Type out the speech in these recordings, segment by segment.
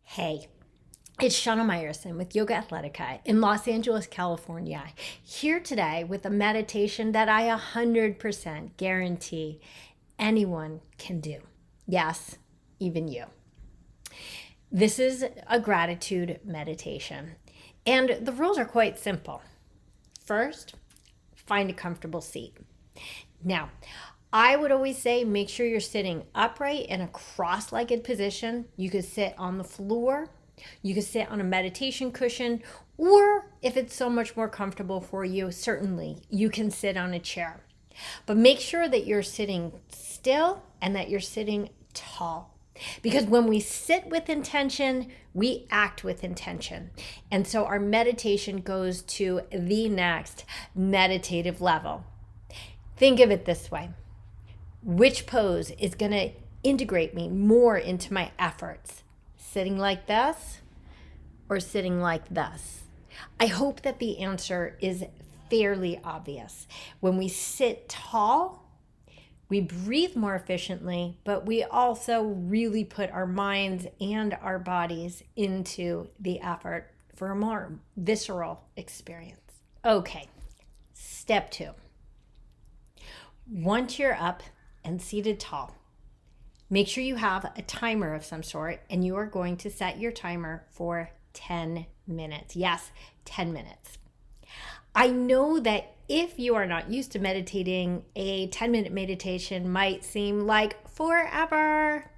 Hey, it's Shana Meyerson with YOGAthletica in Los Angeles, California, here today with a meditation that I 100% guarantee anyone can do. Yes, even you. This is a gratitude meditation, and the rules are quite simple. First, find a comfortable seat. Now, I would always say make sure you're sitting upright in a cross-legged position. You could sit on the floor, you could sit on a meditation cushion, or if it's so much more comfortable for you, certainly you can sit on a chair. But make sure that you're sitting still and that you're sitting tall. Because when we sit with intention, we act with intention. And so our meditation goes to the next meditative level. Think of it this way. Which pose is going to integrate me more into my efforts? Sitting like this or sitting like this? I hope that the answer is fairly obvious. When we sit tall, we breathe more efficiently, but we also really put our minds and our bodies into the effort for a more visceral experience. Okay, step 2. Once you're up and seated tall, make sure you have a timer of some sort, and you are going to set your timer for 10 minutes. Yes, 10 minutes. I know that if you are not used to meditating, a 10-minute meditation might seem like forever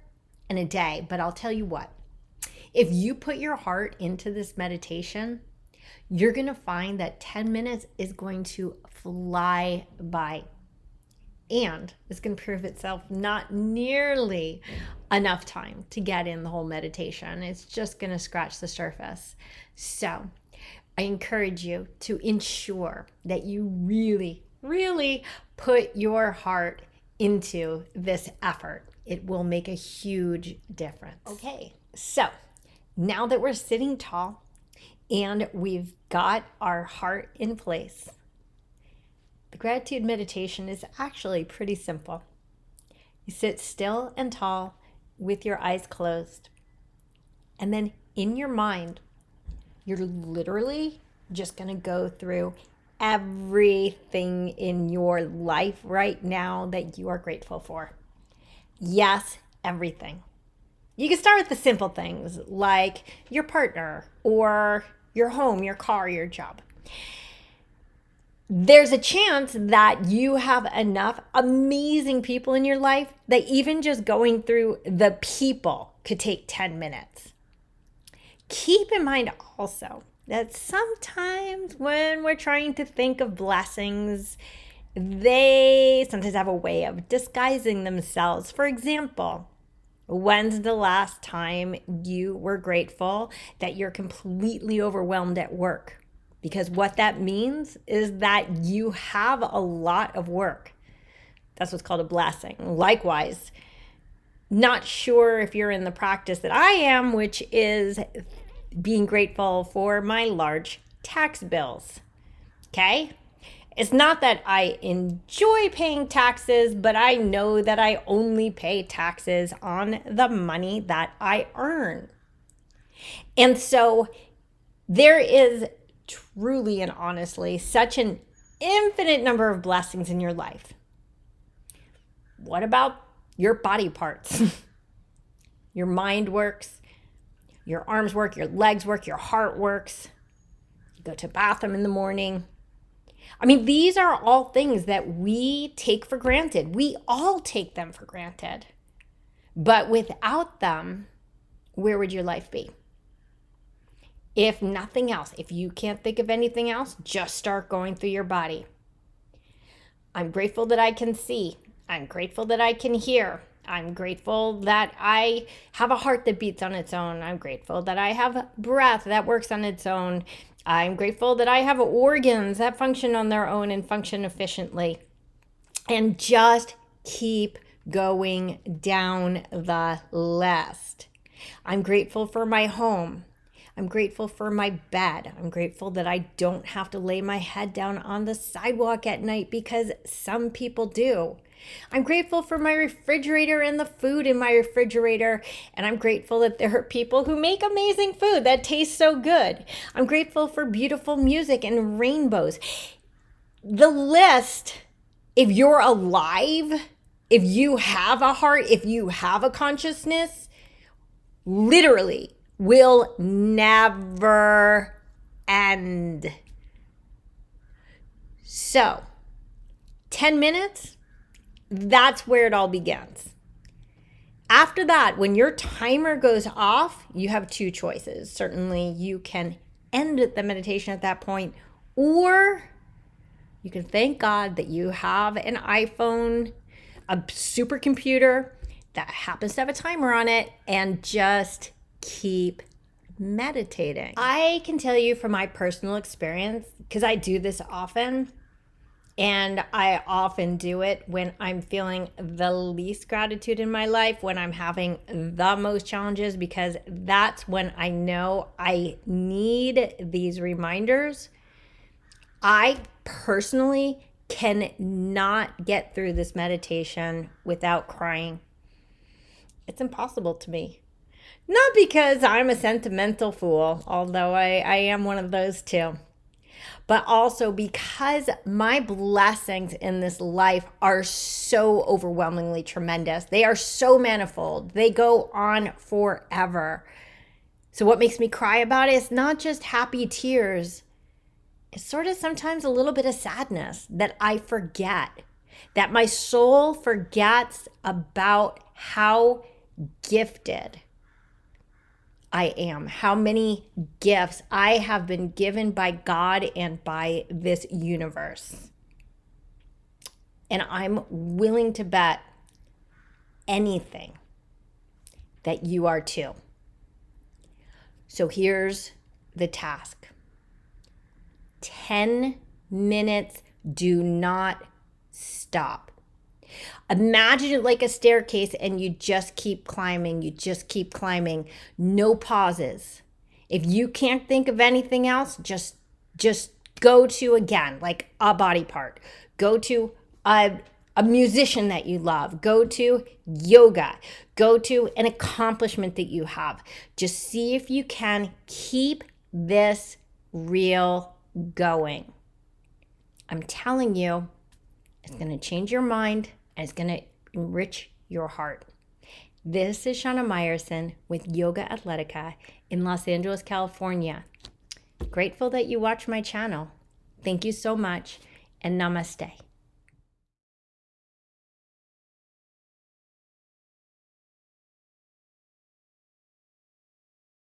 and a day, but I'll tell you what, if you put your heart into this meditation, you're going to find that 10 minutes is going to fly by. And it's going to prove itself not nearly enough time to get in the whole meditation. It's just going to scratch the surface. So I encourage you to ensure that you really, really put your heart into this effort. It will make a huge difference. Okay, so now that we're sitting tall and we've got our heart in place, the gratitude meditation is actually pretty simple. You sit still and tall with your eyes closed. And then in your mind, you're literally just going to go through everything in your life right now that you are grateful for. Yes, everything. You can start with the simple things like your partner or your home, your car, your job. There's a chance that you have enough amazing people in your life that even just going through the people could take 10 minutes. Keep in mind also that sometimes when we're trying to think of blessings, they sometimes have a way of disguising themselves. For example, when's the last time you were grateful that you're completely overwhelmed at work? Because what that means is that you have a lot of work. That's what's called a blessing. Likewise, not sure if you're in the practice that I am, which is being grateful for my large tax bills. Okay? It's not that I enjoy paying taxes, but I know that I only pay taxes on the money that I earn. And so there is truly and honestly such an infinite number of blessings in your life. What about your body parts? Your mind works, your arms work, your legs work, your heart works. You go to the bathroom in the morning. I mean, these are all things that we take for granted. We all take them for granted. But without them, where would your life be? If nothing else, if you can't think of anything else, just start going through your body. I'm grateful that I can see. I'm grateful that I can hear. I'm grateful that I have a heart that beats on its own. I'm grateful that I have breath that works on its own. I'm grateful that I have organs that function on their own and function efficiently. And just keep going down the list. I'm grateful for my home. I'm grateful for my bed. I'm grateful that I don't have to lay my head down on the sidewalk at night because some people do. I'm grateful for my refrigerator and the food in my refrigerator. And I'm grateful that there are people who make amazing food that tastes so good. I'm grateful for beautiful music and rainbows. The list, if you're alive, if you have a heart, if you have a consciousness, literally will never end. So, 10 minutes, that's where it all begins. After that, when your timer goes off, you have two choices. Certainly, you can end the meditation at that point, or you can thank God that you have an iPhone, a supercomputer that happens to have a timer on it, and just keep meditating. I can tell you from my personal experience, because I do this often, and I often do it when I'm feeling the least gratitude in my life, when I'm having the most challenges, because that's when I know I need these reminders. I personally cannot get through this meditation without crying. It's impossible to me. Not because I'm a sentimental fool, although I am one of those too, but also because my blessings in this life are so overwhelmingly tremendous. They are so manifold. They go on forever. So what makes me cry about it is not just happy tears. It's sort of sometimes a little bit of sadness that I forget, that my soul forgets about how gifted I am, how many gifts I have been given by God and by this universe. And I'm willing to bet anything that you are too. So here's the task. 10 minutes, do not stop. Imagine it like a staircase and you just keep climbing, no pauses. If you can't think of anything else, just go to, again, like a body part. Go to a musician that you love. Go to yoga. Go to an accomplishment that you have. Just see if you can keep this reel going. I'm telling you, it's going to change your mind and it's going to enrich your heart. This is Shana Meyerson with YOGAthletica in Los Angeles, California. Grateful that you watch my channel. Thank you so much, and namaste.